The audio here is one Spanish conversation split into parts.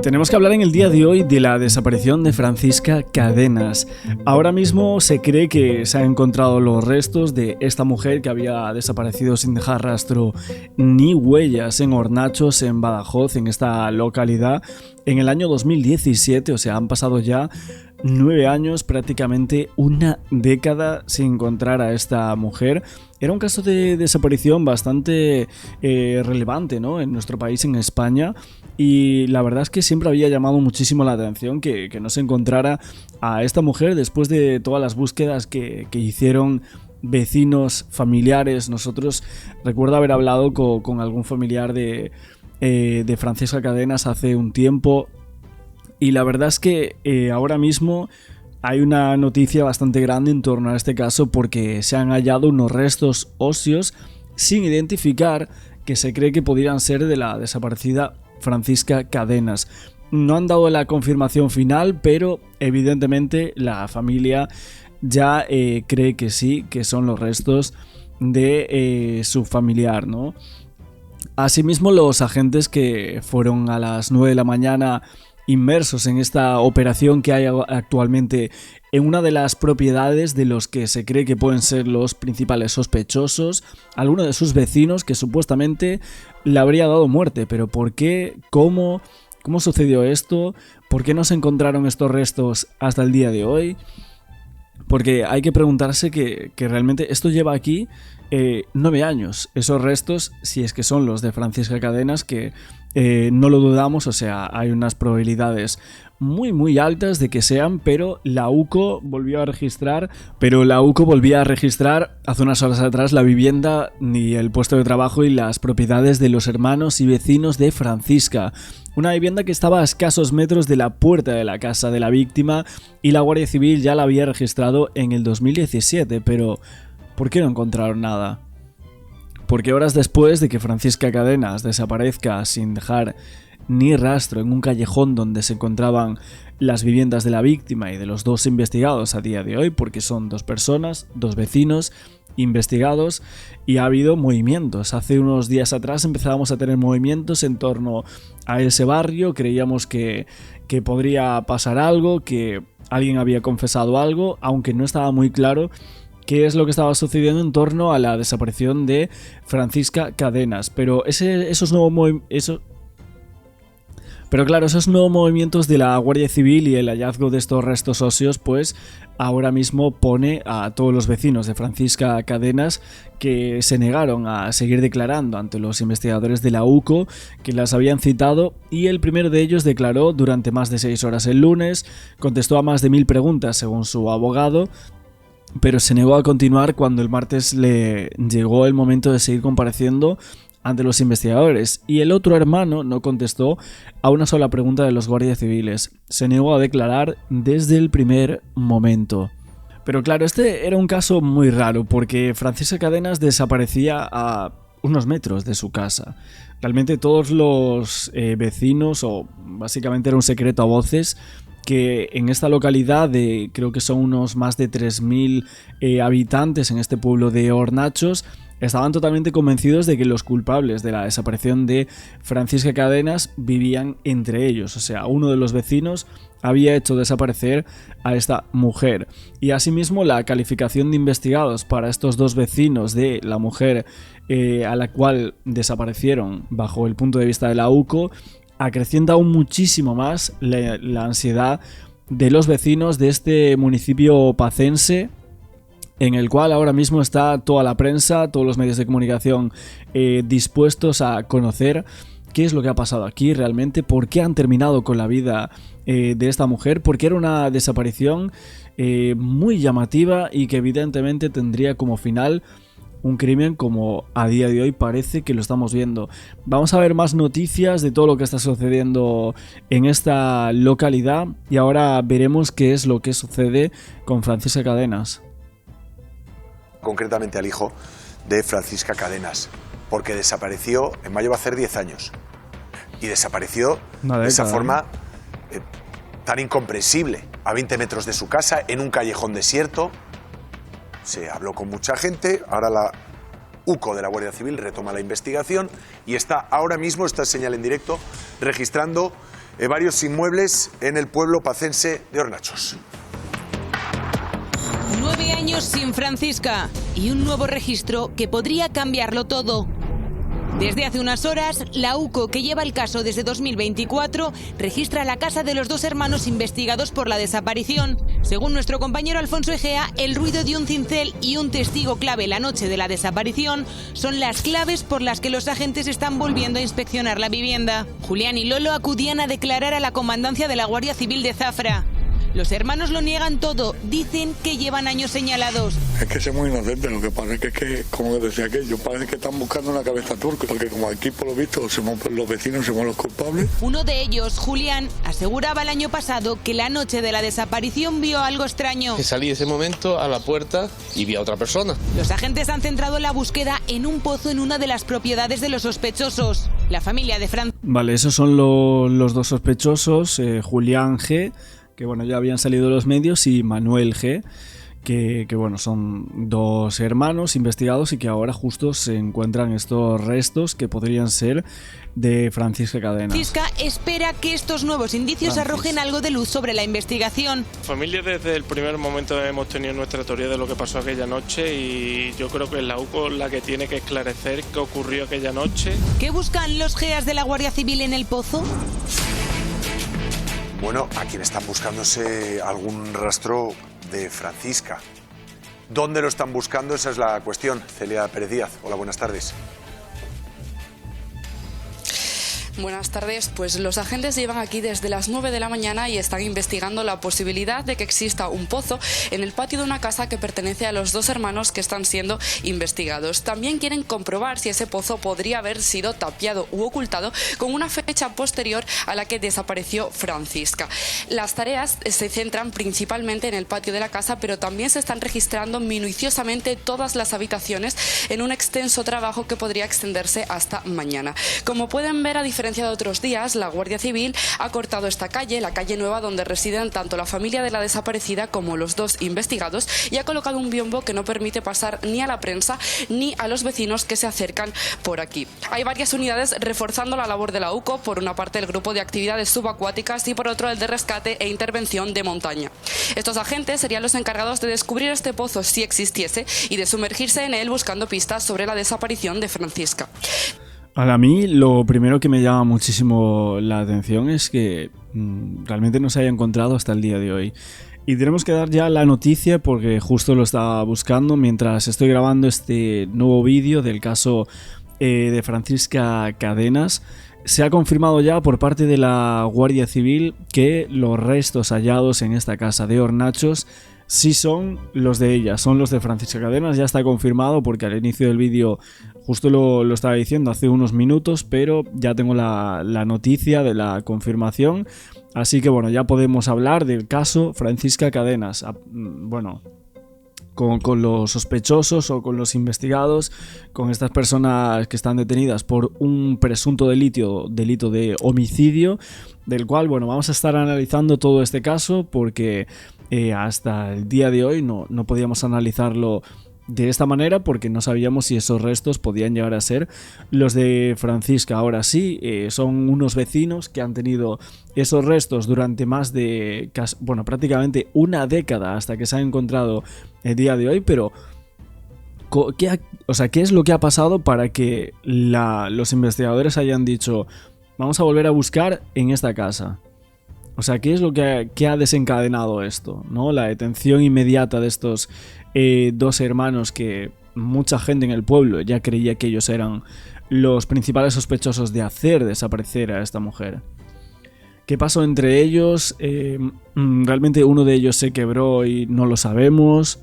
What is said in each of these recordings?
Tenemos que hablar en el día de hoy de la desaparición de Francisca Cadenas. Ahora mismo se cree que se han encontrado los restos de esta mujer que había desaparecido sin dejar rastro ni huellas en Hornachos, en Badajoz, en esta localidad, en el año 2017, o sea, han pasado ya 9 años, prácticamente una década sin encontrar a esta mujer. Era un caso de desaparición bastante relevante, ¿no?, en nuestro país, en España, y la verdad es que siempre había llamado muchísimo la atención que no se encontrara a esta mujer después de todas las búsquedas que hicieron vecinos, familiares. Nosotros, recuerdo haber hablado con algún familiar de Francisca Cadenas hace un tiempo, y la verdad es que ahora mismo hay una noticia bastante grande en torno a este caso, porque se han hallado unos restos óseos sin identificar que se cree que podrían ser de la desaparecida Francisca Cadenas. No han dado la confirmación final, pero evidentemente la familia ya cree que sí, que son los restos de su familiar, ¿no? Asimismo, los agentes que fueron a las 9 de la mañana inmersos en esta operación que hay actualmente en una de las propiedades de los que se cree que pueden ser los principales sospechosos, alguno de sus vecinos que supuestamente le habría dado muerte. Pero ¿por qué? ¿Cómo sucedió esto? ¿Por qué no se encontraron estos restos hasta el día de hoy? Porque hay que preguntarse que realmente esto lleva aquí 9 años. Esos restos, si es que son los de Francisca Cadenas, que no lo dudamos, o sea, hay unas probabilidades muy altas de que sean, pero la UCO volvía a registrar hace unas horas atrás la vivienda y el puesto de trabajo y las propiedades de los hermanos y vecinos de Francisca. Una vivienda que estaba a escasos metros de la puerta de la casa de la víctima, y la Guardia Civil ya la había registrado en el 2017, pero ¿por qué no encontraron nada? Porque horas después de que Francisca Cadenas desaparezca sin dejar ni rastro en un callejón donde se encontraban las viviendas de la víctima y de los dos investigados a día de hoy, porque son dos personas, dos vecinos investigados, y ha habido movimientos. Hace unos días atrás empezábamos a tener movimientos en torno a ese barrio. Creíamos que podría pasar algo, que alguien había confesado algo, aunque no estaba muy claro qué es lo que estaba sucediendo en torno a la desaparición de Francisca Cadenas. Pero esos nuevos movimientos de la Guardia Civil y el hallazgo de estos restos óseos, pues ahora mismo pone a todos los vecinos de Francisca Cadenas, que se negaron a seguir declarando ante los investigadores de la UCO que las habían citado, y el primero de ellos declaró durante más de 6 horas el lunes, contestó a más de 1000 preguntas según su abogado, pero se negó a continuar cuando el martes le llegó el momento de seguir compareciendo ante los investigadores, y el otro hermano no contestó a una sola pregunta de los guardias civiles. Se negó a declarar desde el primer momento. Pero claro, este era un caso muy raro, porque Francisca Cadenas desaparecía a unos metros de su casa. Realmente todos los vecinos, o básicamente era un secreto a voces, que en esta localidad creo que son unos más de 3000 habitantes en este pueblo de Hornachos, estaban totalmente convencidos de que los culpables de la desaparición de Francisca Cadenas vivían entre ellos. O sea, uno de los vecinos había hecho desaparecer a esta mujer. Y asimismo, la calificación de investigados para estos dos vecinos de la mujer a la cual desaparecieron bajo el punto de vista de la UCO acrecienta aún muchísimo más la ansiedad de los vecinos de este municipio pacense, en el cual ahora mismo está toda la prensa, todos los medios de comunicación dispuestos a conocer qué es lo que ha pasado aquí realmente, por qué han terminado con la vida de esta mujer, porque era una desaparición muy llamativa y que evidentemente tendría como final un crimen, como a día de hoy parece que lo estamos viendo. Vamos a ver más noticias de todo lo que está sucediendo en esta localidad, y ahora veremos qué es lo que sucede con Francisca Cadenas. Concretamente al hijo de Francisca Cadenas, porque desapareció, en mayo va a hacer 10 años, y desapareció de esa forma tan incomprensible, a 20 metros de su casa, en un callejón desierto. Se habló con mucha gente, ahora la UCO de la Guardia Civil retoma la investigación y está ahora mismo, esta señal en directo, registrando varios inmuebles en el pueblo pacense de Hornachos. 9 años sin Francisca y un nuevo registro que podría cambiarlo todo. Desde hace unas horas, la UCO, que lleva el caso desde 2024, registra la casa de los dos hermanos investigados por la desaparición. Según nuestro compañero Alfonso Egea, el ruido de un cincel y un testigo clave la noche de la desaparición son las claves por las que los agentes están volviendo a inspeccionar la vivienda. Julián y Lolo acudían a declarar a la comandancia de la Guardia Civil de Zafra. Los hermanos lo niegan todo, dicen que llevan años señalados. Es que somos inocentes, lo que pasa es que como decía aquello, parece que están buscando una cabeza turca, porque como aquí por lo visto somos los vecinos, somos los culpables. Uno de ellos, Julián, aseguraba el año pasado que la noche de la desaparición vio algo extraño. Que salí ese momento a la puerta y vi a otra persona. Los agentes han centrado la búsqueda en un pozo en una de las propiedades de los sospechosos. La familia de Fran... Vale, esos son los dos sospechosos, Julián G., que bueno, ya habían salido los medios, y Manuel G., que bueno, son dos hermanos investigados y que ahora justo se encuentran estos restos que podrían ser de Francisca Cadenas. Francisca espera que estos nuevos indicios arrojen algo de luz sobre la investigación. Familia, desde el primer momento hemos tenido nuestra teoría de lo que pasó aquella noche y yo creo que es la UCO la que tiene que esclarecer qué ocurrió aquella noche. ¿Qué buscan los GEAs de la Guardia Civil en el pozo? Bueno, a quien están buscándose algún rastro de Francisca. ¿Dónde lo están buscando? Esa es la cuestión. Celia Pérez Díaz, hola, buenas tardes. Buenas tardes. Pues los agentes llevan aquí desde las 9 de la mañana y están investigando la posibilidad de que exista un pozo en el patio de una casa que pertenece a los dos hermanos que están siendo investigados. También quieren comprobar si ese pozo podría haber sido tapiado u ocultado con una fecha posterior a la que desapareció Francisca. Las tareas se centran principalmente en el patio de la casa, pero también se están registrando minuciosamente todas las habitaciones en un extenso trabajo que podría extenderse hasta mañana. Como pueden ver, a diferencia de otros días, la Guardia Civil ha cortado esta calle, la calle Nueva, donde residen tanto la familia de la desaparecida como los dos investigados, y ha colocado un biombo que no permite pasar ni a la prensa ni a los vecinos que se acercan por aquí. Hay varias unidades reforzando la labor de la UCO, por una parte el grupo de actividades subacuáticas y por otro el de rescate e intervención de montaña. Estos agentes serían los encargados de descubrir este pozo si existiese y de sumergirse en él buscando pistas sobre la desaparición de Francisca. A mí lo primero que me llama muchísimo la atención es que realmente no se haya encontrado hasta el día de hoy. Y tenemos que dar ya la noticia porque justo lo estaba buscando mientras estoy grabando este nuevo vídeo del caso de Francisca Cadenas. Se ha confirmado ya por parte de la Guardia Civil que los restos hallados en esta casa de Hornachos sí son los de ella, son los de Francisca Cadenas. Ya está confirmado porque al inicio del vídeo justo lo estaba diciendo hace unos minutos, pero ya tengo la noticia de la confirmación. Así que bueno, ya podemos hablar del caso Francisca Cadenas. Bueno, con los sospechosos o con los investigados, con estas personas que están detenidas por un presunto delito de homicidio, del cual, bueno, vamos a estar analizando todo este caso porque hasta el día de hoy no podíamos analizarlo de esta manera porque no sabíamos si esos restos podían llegar a ser los de Francisca. Ahora sí, son unos vecinos que han tenido esos restos durante más de, bueno, prácticamente una década hasta que se han encontrado el día de hoy, pero ¿qué es lo que ha pasado para que los investigadores hayan dicho vamos a volver a buscar en esta casa? O sea, ¿qué es lo que ha desencadenado esto, ¿no? La detención inmediata de estos dos hermanos que mucha gente en el pueblo ya creía que ellos eran los principales sospechosos de hacer desaparecer a esta mujer. ¿Qué pasó entre ellos? Realmente uno de ellos se quebró y no lo sabemos,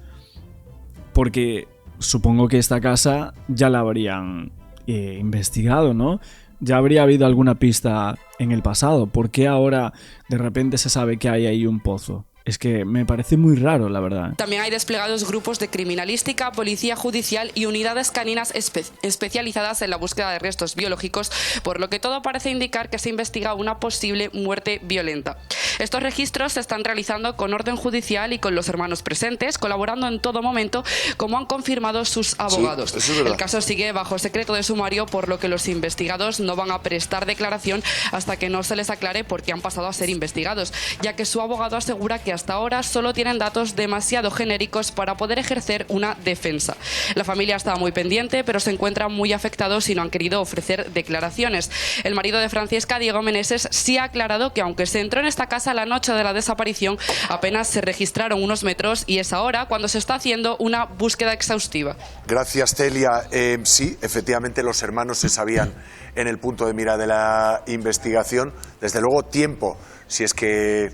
porque supongo que esta casa ya la habrían investigado, ¿no? Ya habría habido alguna pista en el pasado. ¿Por qué ahora de repente se sabe que hay ahí un pozo? Es que me parece muy raro, la verdad. También hay desplegados grupos de criminalística, policía judicial y unidades caninas especializadas en la búsqueda de restos biológicos, por lo que todo parece indicar que se investiga una posible muerte violenta. Estos registros se están realizando con orden judicial y con los hermanos presentes, colaborando en todo momento, como han confirmado sus abogados. Sí, eso es verdad. El caso sigue bajo secreto de sumario, por lo que los investigados no van a prestar declaración hasta que no se les aclare por qué han pasado a ser investigados, ya que su abogado asegura que hasta ahora solo tienen datos demasiado genéricos para poder ejercer una defensa. La familia estaba muy pendiente, pero se encuentran muy afectados y no han querido ofrecer declaraciones. El marido de Francisca, Diego Meneses, sí ha aclarado que aunque se entró en esta casa la noche de la desaparición, apenas se registraron unos metros y es ahora cuando se está haciendo una búsqueda exhaustiva. Gracias, Celia. Sí, efectivamente los hermanos se sabían en el punto de mira de la investigación. Desde luego tiempo, si es que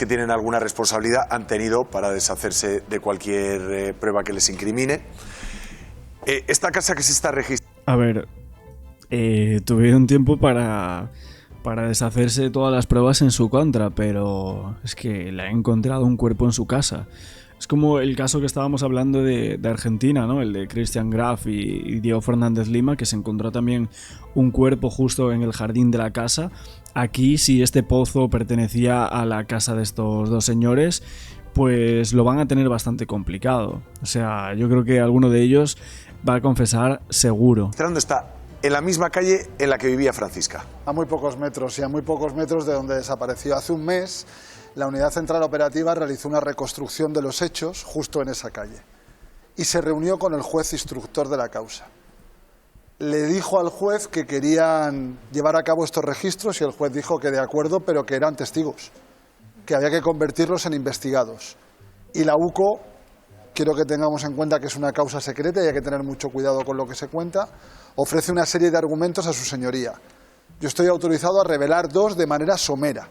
tienen alguna responsabilidad, han tenido para deshacerse de cualquier prueba que les incrimine. Esta casa que se está registrando... A ver, tuvieron tiempo para deshacerse de todas las pruebas en su contra, pero es que le han encontrado un cuerpo en su casa. Es como el caso que estábamos hablando de Argentina, ¿no? El de Christian Graf y Diego Fernández Lima, que se encontró también un cuerpo justo en el jardín de la casa. Aquí, si este pozo pertenecía a la casa de estos dos señores, pues lo van a tener bastante complicado. O sea, yo creo que alguno de ellos va a confesar seguro. Está en la misma calle en la que vivía Francisca. A muy pocos metros, y a muy pocos metros de donde desapareció. Hace un mes, la Unidad Central Operativa realizó una reconstrucción de los hechos justo en esa calle y se reunió con el juez instructor de la causa. Le dijo al juez que querían llevar a cabo estos registros y el juez dijo que de acuerdo, pero que eran testigos, que había que convertirlos en investigados. Y la UCO, quiero que tengamos en cuenta que es una causa secreta y hay que tener mucho cuidado con lo que se cuenta, ofrece una serie de argumentos a su señoría. Yo estoy autorizado a revelar dos de manera somera.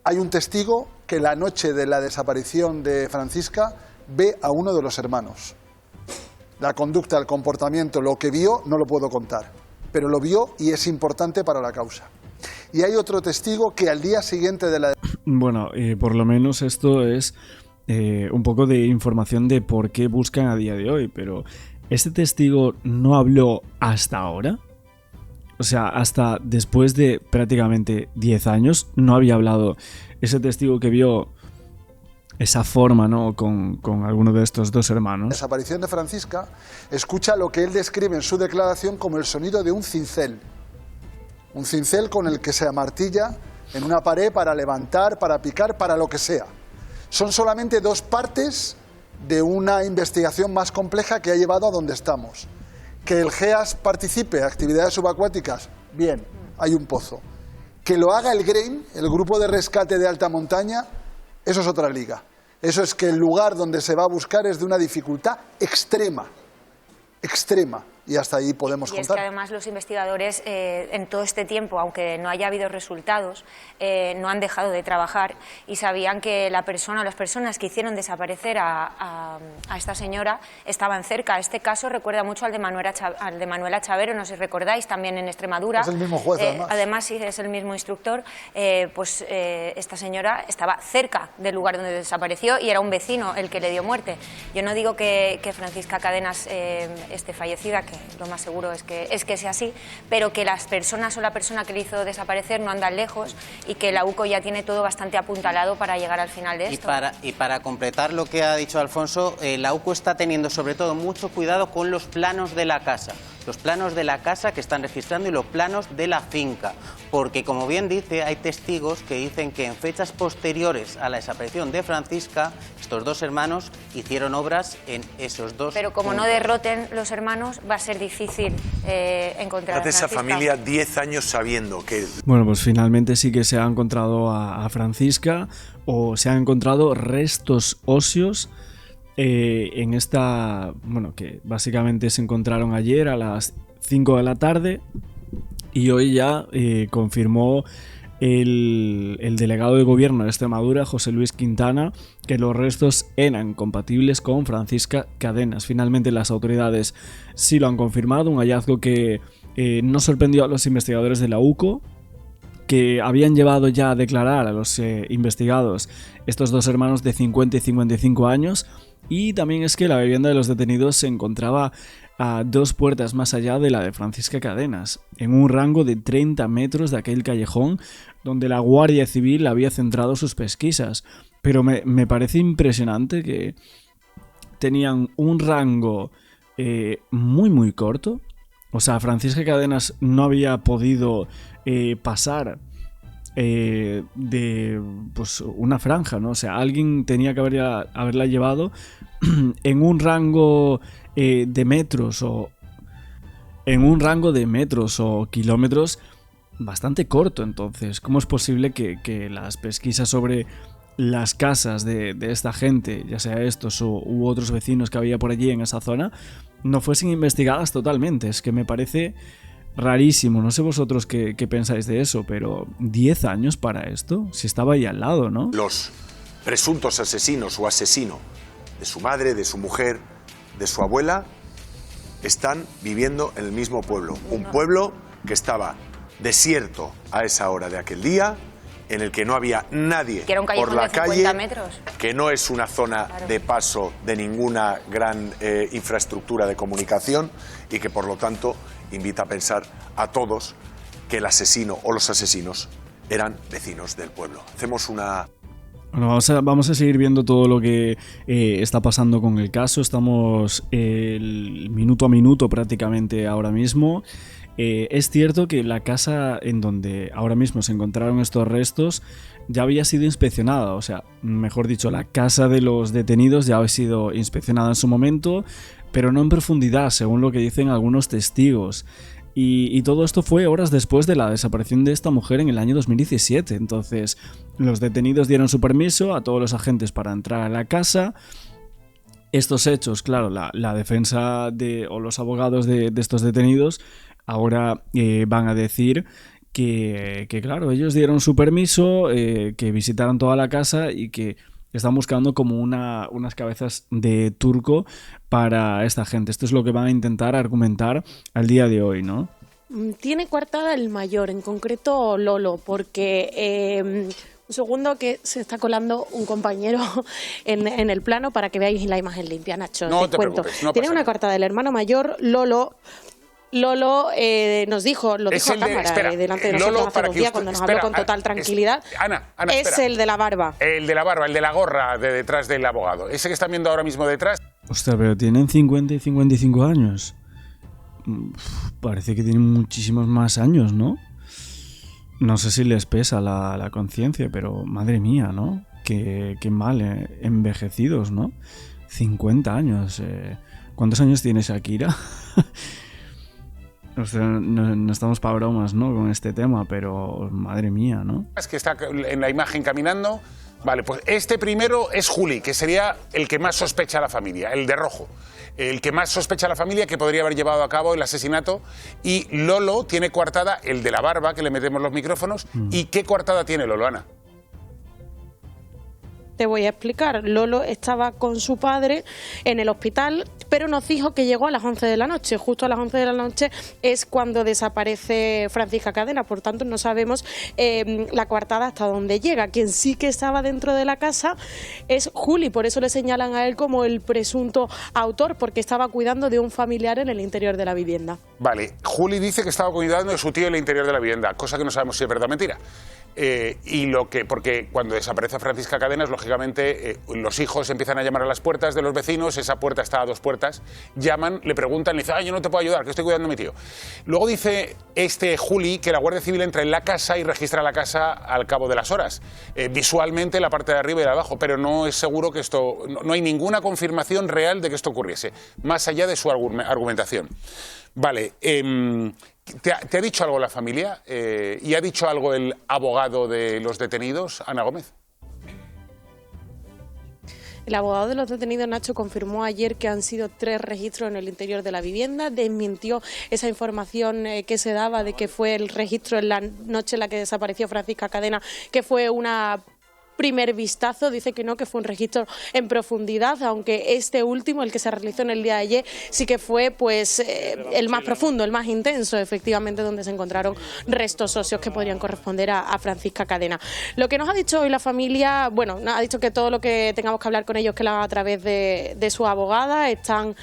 Hay un testigo que la noche de la desaparición de Francisca ve a uno de los hermanos. La conducta, el comportamiento, lo que vio, no lo puedo contar, pero lo vio y es importante para la causa. Y hay otro testigo que al día siguiente de la... Bueno, por lo menos esto es un poco de información de por qué buscan a día de hoy, pero ¿este testigo no habló hasta ahora? O sea, hasta después de prácticamente 10 años no había hablado ese testigo que vio esa forma, ¿no? con alguno de estos dos hermanos. La desaparición de Francisca, escucha lo que él describe en su declaración como el sonido de un cincel. Un cincel con el que se amartilla en una pared para levantar, para picar, para lo que sea. Son solamente dos partes de una investigación más compleja que ha llevado a donde estamos. Que el GEAS participe en actividades subacuáticas, bien, hay un pozo. Que lo haga el GREIM, el Grupo de Rescate de Alta Montaña, eso es otra liga. Eso es que el lugar donde se va a buscar es de una dificultad extrema. Extrema. Y hasta ahí podemos contar. Y es que además los investigadores en todo este tiempo, aunque no haya habido resultados, no han dejado de trabajar y sabían que la persona o las personas que hicieron desaparecer a esta señora estaban cerca. Este caso recuerda mucho al de Manuela Chavero, no sé si recordáis, también en Extremadura. Es el mismo juez, además. Además, sí, es el mismo instructor. Esta señora estaba cerca del lugar donde desapareció y era un vecino el que le dio muerte. Yo no digo que Francisca Cadenas esté fallecida, que lo más seguro es que sea así, pero que las personas o la persona que le hizo desaparecer no andan lejos y que la UCO ya tiene todo bastante apuntalado para llegar al final de esto. Y para completar lo que ha dicho Alfonso, la UCO está teniendo sobre todo mucho cuidado con los planos de la casa. Los planos de la casa que están registrando y los planos de la finca, porque como bien dice, hay testigos que dicen que en fechas posteriores a la desaparición de Francisca, estos dos hermanos hicieron obras en esos dos Pero como puntos. no derroten los hermanos, va a ser difícil encontrar a Francisca. Esa familia 10 años sabiendo que... Bueno, pues finalmente sí que se ha encontrado a Francisca, o se han encontrado restos óseos en esta, bueno, que básicamente se encontraron ayer a las 5 de la tarde y hoy ya confirmó el delegado de gobierno de Extremadura, José Luis Quintana, que los restos eran compatibles con Francisca Cadenas. Finalmente las autoridades sí lo han confirmado, un hallazgo que no sorprendió a los investigadores de la UCO, que habían llevado ya a declarar a los investigados estos dos hermanos de 50 y 55 años, Y también es que la vivienda de los detenidos se encontraba a 2 puertas más allá de la de Francisca Cadenas, en un rango de 30 metros de aquel callejón donde la Guardia Civil había centrado sus pesquisas. Pero me parece impresionante que tenían un rango muy corto. O sea, Francisca Cadenas no había podido pasar de pues una franja, ¿no? O sea, alguien tenía que haberla llevado en un rango de metros o kilómetros bastante corto. Entonces, ¿cómo es posible que las pesquisas sobre las casas de esta gente, ya sea estos u otros vecinos que había por allí en esa zona, no fuesen investigadas totalmente? Es que me parece rarísimo. No sé vosotros qué pensáis de eso, pero 10 años para esto, si estaba ahí al lado, ¿no? Los presuntos asesinos o asesino de su madre, de su mujer, de su abuela, están viviendo en el mismo pueblo. Un pueblo que estaba desierto a esa hora de aquel día, en el que no había nadie por la calle, que no es una zona de paso de ninguna gran infraestructura de comunicación y que por lo tanto invita a pensar a todos que el asesino o los asesinos eran vecinos del pueblo. Hacemos una... Bueno, vamos a seguir viendo todo lo que está pasando con el caso. Estamos minuto a minuto prácticamente ahora mismo. Es cierto que la casa en donde ahora mismo se encontraron estos restos ya había sido inspeccionada, o sea, mejor dicho, la casa de los detenidos ya había sido inspeccionada en su momento, pero no en profundidad, según lo que dicen algunos testigos. Y todo esto fue horas después de la desaparición de esta mujer en el año 2017. Entonces, los detenidos dieron su permiso a todos los agentes para entrar a la casa. Estos hechos, claro, la defensa o los abogados de estos detenidos ahora van a decir que claro, ellos dieron su permiso, que visitaran toda la casa y que están buscando como unas cabezas de turco para esta gente. Esto es lo que van a intentar argumentar al día de hoy, ¿no? Tiene coartada el mayor, en concreto Lolo, porque... un segundo, que se está colando un compañero en el plano para que veáis la imagen limpia, Nacho. No te cuento. Preocupes, no Tiene pasa una nada. coartada del hermano mayor, Lolo nos dijo, lo dijo a cámara, delante de nosotros hace 2 días, cuando nos habló con total tranquilidad. Ana, es espera. el de la barba. El de la barba, el de la gorra de detrás del abogado. Ese que están viendo ahora mismo detrás. Ostras, pero tienen 50 y 55 años. Parece que tienen muchísimos más años, ¿no? No sé si les pesa la conciencia, pero madre mía, ¿no? Qué mal envejecidos, ¿no? 50 años. ¿Cuántos años tiene Shakira? O sea, no estamos para bromas, ¿no? Con este tema, pero madre mía, ¿no? Es que está en la imagen caminando. Vale, pues este primero es Juli, que sería el que más sospecha a la familia, el de rojo. El que más sospecha a la familia que podría haber llevado a cabo el asesinato. Y Lolo tiene coartada el de la barba, que le metemos los micrófonos. ¿Y qué coartada tiene Lolo, Ana? Te voy a explicar. Lolo estaba con su padre en el hospital, pero nos dijo que llegó a las 11 de la noche. Justo a las 11 de la noche es cuando desaparece Francisca Cadenas. Por tanto, no sabemos la coartada hasta dónde llega. Quien sí que estaba dentro de la casa es Juli. Por eso le señalan a él como el presunto autor, porque estaba cuidando de un familiar en el interior de la vivienda. Vale, Juli dice que estaba cuidando de su tío en el interior de la vivienda, cosa que no sabemos si es verdad o mentira. Porque cuando desaparece Francisca Cadenas, lógicamente los hijos empiezan a llamar a las puertas de los vecinos, esa puerta está a 2 puertas, llaman, le preguntan, le dicen, yo no te puedo ayudar, que estoy cuidando a mi tío. Luego dice Juli que la Guardia Civil entra en la casa y registra la casa al cabo de las horas, visualmente la parte de arriba y de abajo, pero no es seguro que esto, no hay ninguna confirmación real de que esto ocurriese, más allá de su argumentación. Vale, ¿te ha dicho algo la familia? ¿Y ha dicho algo el abogado de los detenidos, Ana Gómez? El abogado de los detenidos, Nacho, confirmó ayer que han sido 3 registros en el interior de la vivienda, desmintió esa información que se daba de que fue el registro en la noche en la que desapareció Francisca Cadenas, que fue una primer vistazo, dice que no, que fue un registro en profundidad, aunque este último, el que se realizó en el día de ayer, sí que fue pues el más profundo, el más intenso, efectivamente, donde se encontraron restos óseos que podrían corresponder a Francisca Cadena. Lo que nos ha dicho hoy la familia, bueno, nos ha dicho que todo lo que tengamos que hablar con ellos que lo haga a través de su abogada. Están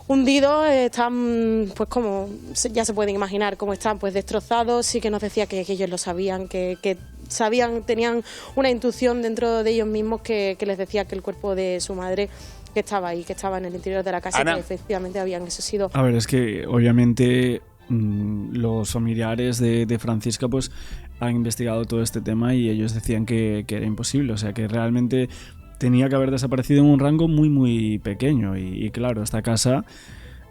hundidos, están, pues como ya se pueden imaginar cómo están, pues destrozados. Sí que nos decía que ellos lo sabían, que sabían, tenían una intuición dentro de ellos mismos que les decía que el cuerpo de su madre que estaba ahí, que estaba en el interior de la casa, que efectivamente habían sido... A ver, es que obviamente los familiares de Francisca pues han investigado todo este tema y ellos decían que era imposible, o sea que realmente tenía que haber desaparecido en un rango muy pequeño y claro, esta casa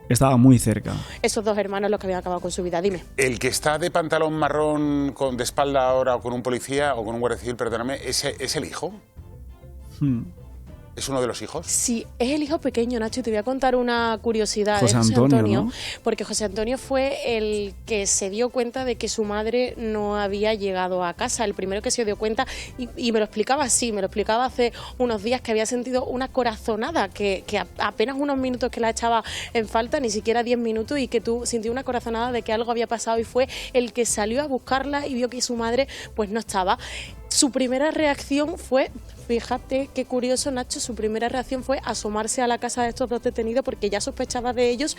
estaba muy cerca. Esos dos hermanos los que habían acabado con su vida, dime. El que está de pantalón marrón de espalda ahora o con un policía o con un guardia civil, perdóname, ¿es el hijo? ¿Es uno de los hijos? Sí, es el hijo pequeño, Nacho, y te voy a contar una curiosidad José Antonio, ¿no? Porque José Antonio fue el que se dio cuenta de que su madre no había llegado a casa, el primero que se dio cuenta, y me lo explicaba así, me lo explicaba hace unos días, que había sentido una corazonada, que apenas unos minutos que la echaba en falta, ni siquiera 10 minutos, y que tú sintió una corazonada de que algo había pasado, y fue el que salió a buscarla y vio que su madre pues no estaba. Su primera reacción fue, fíjate qué curioso, Nacho, su primera reacción fue asomarse a la casa de estos dos detenidos porque ya sospechaba de ellos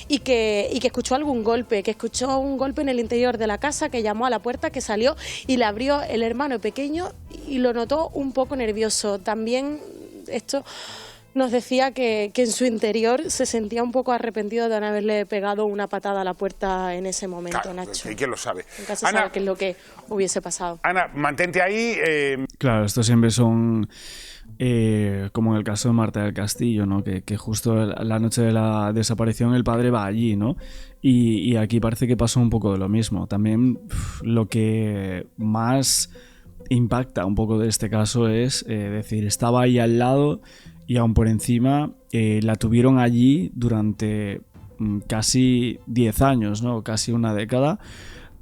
y que escuchó algún golpe, que escuchó un golpe en el interior de la casa, que llamó a la puerta, que salió y le abrió el hermano pequeño y lo notó un poco nervioso. También esto nos decía que en su interior se sentía un poco arrepentido de no haberle pegado una patada a la puerta en ese momento, claro, Nacho. ¿Quién lo sabe? Nunca se sabe qué es lo que hubiese pasado. Ana, mantente ahí. Claro, estos siempre son como en el caso de Marta del Castillo, ¿no? Que justo la noche de la desaparición el padre va allí, ¿no? Y aquí parece que pasó un poco de lo mismo. También lo que más impacta un poco de este caso es decir, estaba ahí al lado y aún por encima la tuvieron allí durante casi 10 años, ¿no? Casi una década,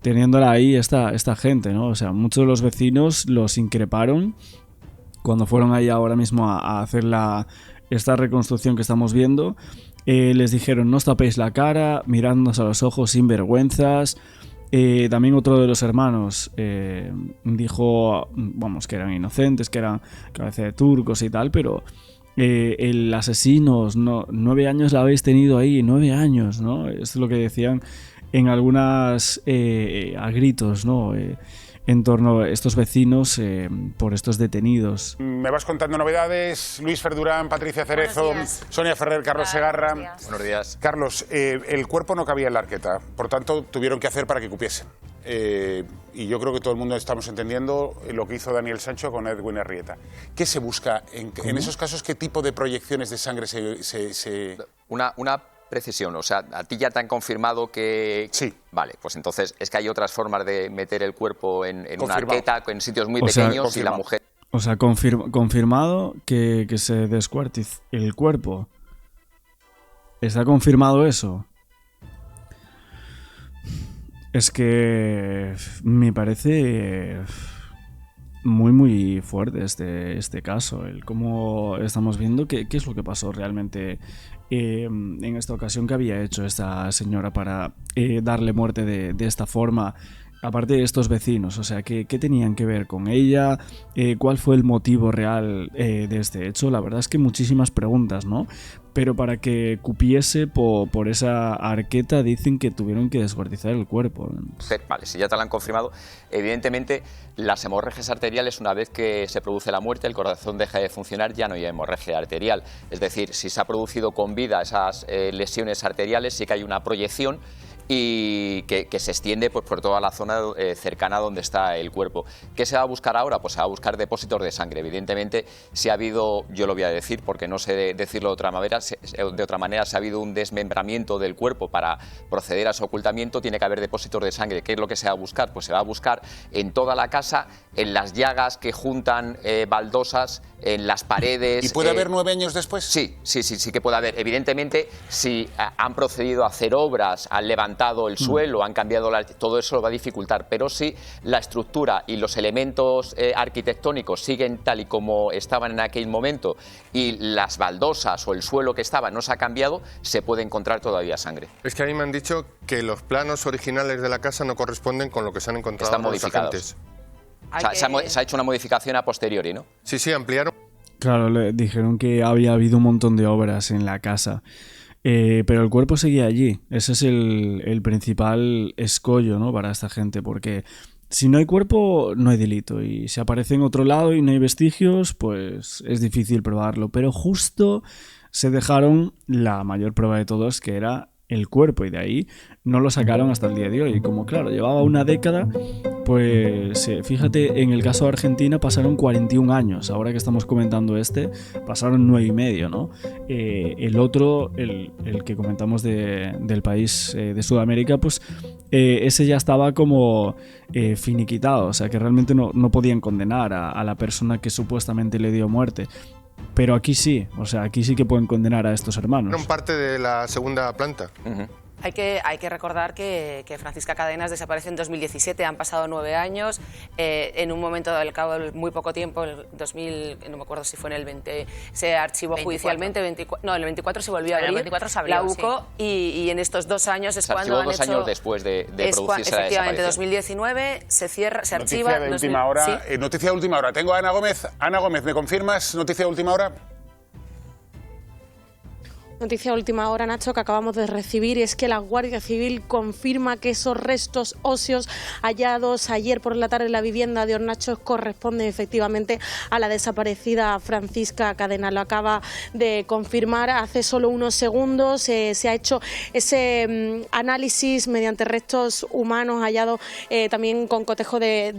teniéndola ahí esta gente, ¿no? O sea, muchos de los vecinos los increparon cuando fueron ahí ahora mismo a hacer esta reconstrucción que estamos viendo. Les dijeron, no os tapéis la cara, mirándonos a los ojos sin vergüenzas. También otro de los hermanos dijo, vamos, que eran inocentes, que eran cabeza de turcos y tal, pero el asesino, 9 años la habéis tenido ahí, 9 años, ¿no? Esto es lo que decían en algunas a gritos, ¿no? En torno a estos vecinos por estos detenidos. Me vas contando novedades, Luis Ferdurán, Patricia Cerezo, Sonia Ferrer, Carlos Segarra. Buenos días. Carlos, el cuerpo no cabía en la arqueta, por tanto tuvieron que hacer para que cupiese. Y yo creo que todo el mundo estamos entendiendo lo que hizo Daniel Sancho con Edwin Arrieta. ¿Qué se busca en esos casos? ¿Qué tipo de proyecciones de sangre se... Una precisión, o sea, ¿a ti ya te han confirmado que...? Sí. Vale, pues entonces es que hay otras formas de meter el cuerpo en una arqueta, en sitios muy pequeños, y la mujer... O sea, confirmado que se descuartiza el cuerpo. ¿Está confirmado eso? Es que me parece muy fuerte este caso, el cómo estamos viendo qué es lo que pasó realmente en esta ocasión, que había hecho esta señora para darle muerte de esta forma, aparte de estos vecinos. O sea, ¿qué tenían que ver con ella? ¿Cuál fue el motivo real de este hecho? La verdad es que muchísimas preguntas, ¿no? Pero para que cupiese por esa arqueta dicen que tuvieron que descuartizar el cuerpo. Vale, si ya te lo han confirmado, evidentemente las hemorragias arteriales, una vez que se produce la muerte, el corazón deja de funcionar, ya no hay hemorragia arterial. Es decir, si se ha producido con vida esas lesiones arteriales, sí que hay una proyección y que se extiende pues, por toda la zona cercana donde está el cuerpo. ¿Qué se va a buscar ahora? Pues se va a buscar depósitos de sangre. Evidentemente, si ha habido, yo lo voy a decir porque no sé decirlo de otra manera, si ha habido un desmembramiento del cuerpo para proceder a su ocultamiento, tiene que haber depósitos de sangre. ¿Qué es lo que se va a buscar? Pues se va a buscar en toda la casa, en las llagas que juntan baldosas, en las paredes. ¿Y puede haber 9 años después? Sí que puede haber. Evidentemente, si han procedido a hacer obras, han levantado el suelo, han cambiado todo eso lo va a dificultar. Pero si la estructura y los elementos arquitectónicos siguen tal y como estaban en aquel momento y las baldosas o el suelo que estaba no se ha cambiado, se puede encontrar todavía sangre. Es que a mí me han dicho que los planos originales de la casa no corresponden con lo que se han encontrado. Están los modificados. agentes. O sea, se ha hecho una modificación a posteriori, ¿no? Sí, ampliaron. Claro, le dijeron que había habido un montón de obras en la casa, pero el cuerpo seguía allí. Ese es el principal escollo, ¿no?, para esta gente, porque si no hay cuerpo no hay delito, y si aparece en otro lado y no hay vestigios, pues es difícil probarlo. Pero justo se dejaron la mayor prueba de todos, que era el cuerpo, y de ahí no lo sacaron hasta el día de hoy. Y como claro, llevaba una década, pues fíjate, en el caso de Argentina pasaron 41 años, ahora que estamos comentando pasaron 9 y medio, ¿no? El otro, el que comentamos del país de Sudamérica, pues ese ya estaba como finiquitado, o sea que realmente no podían condenar a la persona que supuestamente le dio muerte. Pero aquí sí, o sea, aquí sí que pueden condenar a estos hermanos. Fueron parte de la segunda planta. Hay que recordar que Francisca Cadenas desapareció en 2017, han pasado 9 años, en un momento al cabo de muy poco tiempo, en el 2000, no me acuerdo si fue en el 20, se archivó 24. Judicialmente, en el 24 se volvió a abrir, 24 se abrió, la UCO, sí. y en estos 2 años es se cuando han hecho... 2 años después de producirse la efectivamente, desaparición. 2019 se cierra, se noticia archiva... De última hora, ¿sí? Noticia de última hora. Tengo a Ana Gómez. Ana Gómez, ¿me confirmas noticia de última hora? Noticia de última hora, Nacho, que acabamos de recibir, es que la Guardia Civil confirma que esos restos óseos hallados ayer por la tarde en la vivienda de Hornachos corresponden efectivamente a la desaparecida Francisca Cadenas. Lo acaba de confirmar hace solo unos segundos. Se ha hecho ese análisis mediante restos humanos hallados también con cotejo de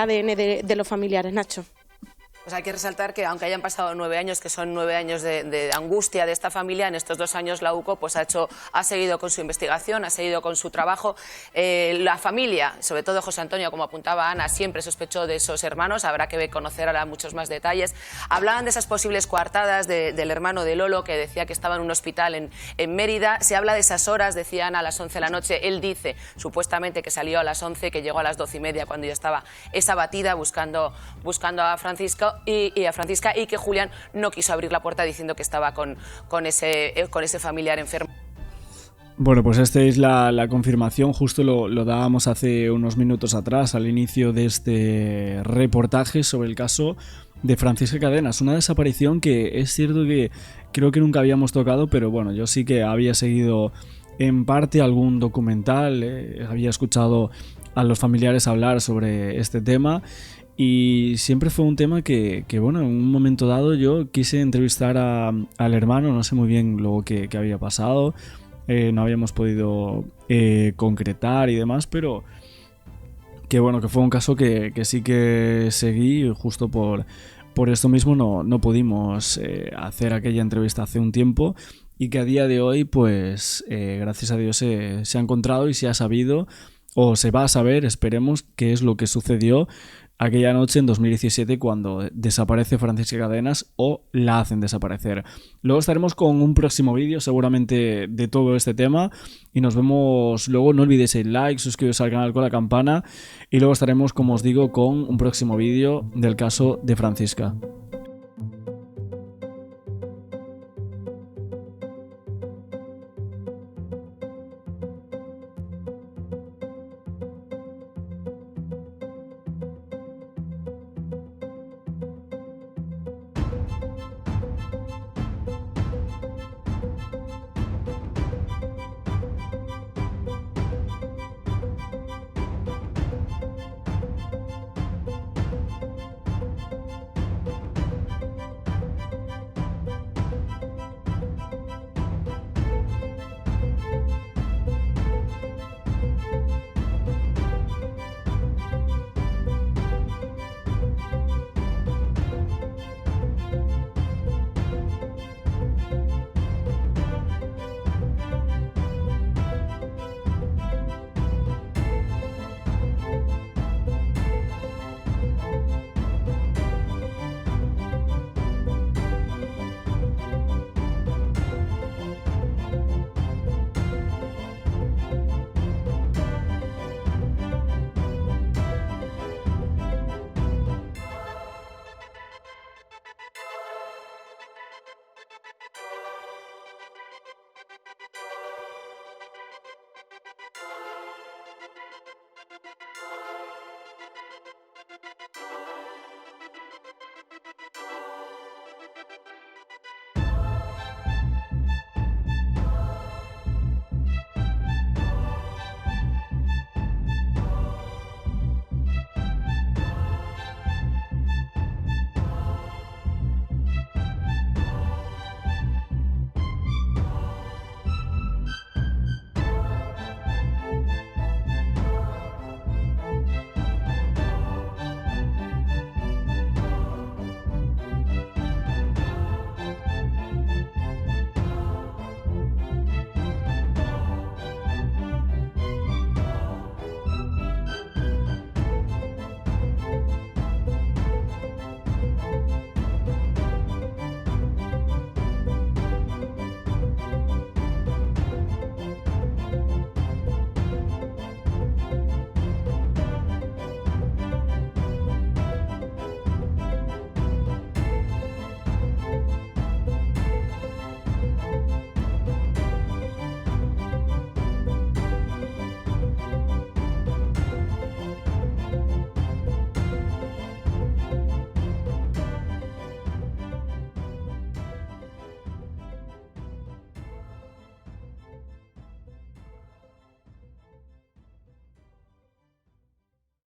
ADN de los familiares. Nacho. Pues hay que resaltar que aunque hayan pasado 9 años, que son 9 años de angustia de esta familia, en estos 2 años la UCO pues ha seguido con su investigación, ha seguido con su trabajo. La familia, sobre todo José Antonio, como apuntaba Ana, siempre sospechó de esos hermanos. Habrá que conocer ahora muchos más detalles. Hablaban de esas posibles coartadas del hermano de Lolo, que decía que estaba en un hospital en Mérida. Se habla de esas horas, decía Ana, a las 11 de la noche. Él dice, supuestamente, que salió a las 11, que llegó a las 12:30 cuando ya estaba esa batida buscando a Francisco. Y a Francisca, y que Julián no quiso abrir la puerta diciendo que estaba con ese familiar enfermo. Bueno, pues esta es la confirmación, justo lo dábamos hace unos minutos atrás, al inicio de este reportaje sobre el caso de Francisca Cadenas, una desaparición que es cierto que creo que nunca habíamos tocado, pero bueno, yo sí que había seguido en parte algún documental, había escuchado a los familiares hablar sobre este tema. Y siempre fue un tema que bueno, en un momento dado yo quise entrevistar al hermano, no sé muy bien luego qué había pasado, no habíamos podido concretar y demás, pero que bueno, que fue un caso que sí que seguí, justo por esto mismo no pudimos hacer aquella entrevista hace un tiempo, y que a día de hoy, pues gracias a Dios se ha encontrado y se ha sabido, o se va a saber, esperemos, qué es lo que sucedió aquella noche en 2017 cuando desaparece Francisca Cadenas o la hacen desaparecer. Luego estaremos con un próximo vídeo seguramente de todo este tema y nos vemos luego. No olvidéis el like, suscribiros al canal con la campana y luego estaremos, como os digo, con un próximo vídeo del caso de Francisca.